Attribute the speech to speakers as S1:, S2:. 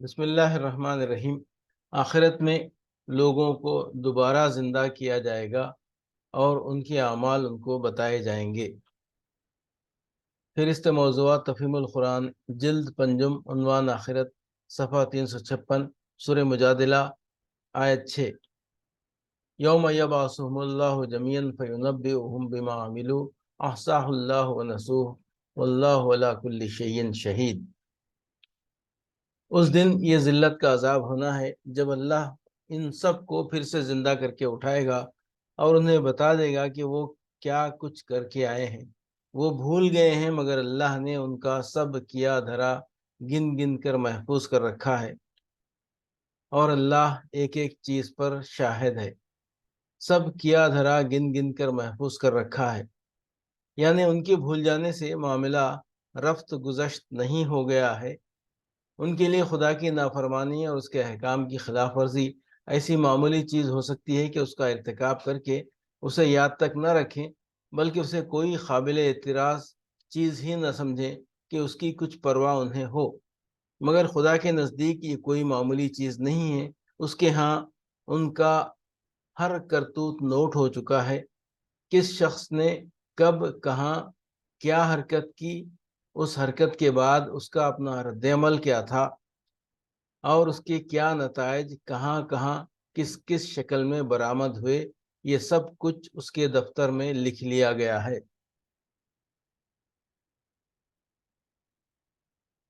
S1: بسم اللہ الرحمن الرحیم۔ آخرت میں لوگوں کو دوبارہ زندہ کیا جائے گا اور ان کے اعمال ان کو بتائے جائیں گے۔ فہرست موضوعات تفہیم القرآن جلد پنجم عنوان آخرت صفحہ 356 سورہ مجادلہ آیت 6۔ یوم یبعثہم اللہ جميعا فینبئہم بما عملوا احصاہ اللہ ونسوہ واللہ علی کل شیء شہید۔ اس دن یہ ذلت کا عذاب ہونا ہے جب اللہ ان سب کو پھر سے زندہ کر کے اٹھائے گا اور انہیں بتا دے گا کہ وہ کیا کچھ کر کے آئے ہیں۔ وہ بھول گئے ہیں مگر اللہ نے ان کا سب کیا دھرا گن گن کر محفوظ کر رکھا ہے، اور اللہ ایک ایک چیز پر شاہد ہے۔ سب کیا دھرا گن گن کر محفوظ کر رکھا ہے، یعنی ان کے بھول جانے سے معاملہ رفت گزشت نہیں ہو گیا ہے۔ ان کے لیے خدا کی نافرمانی اور اس کے احکام کی خلاف ورزی ایسی معمولی چیز ہو سکتی ہے کہ اس کا ارتکاب کر کے اسے یاد تک نہ رکھیں، بلکہ اسے کوئی قابل اعتراض چیز ہی نہ سمجھیں کہ اس کی کچھ پرواہ انہیں ہو۔ مگر خدا کے نزدیک یہ کوئی معمولی چیز نہیں ہے۔ اس کے ہاں ان کا ہر کرتوت نوٹ ہو چکا ہے۔ کس شخص نے کب کہاں کیا حرکت کی، اس حرکت کے بعد اس کا اپنا رد عمل کیا تھا، اور اس کے کیا نتائج کہاں کہاں کس کس شکل میں برآمد ہوئے، یہ سب کچھ اس کے دفتر میں لکھ لیا گیا ہے۔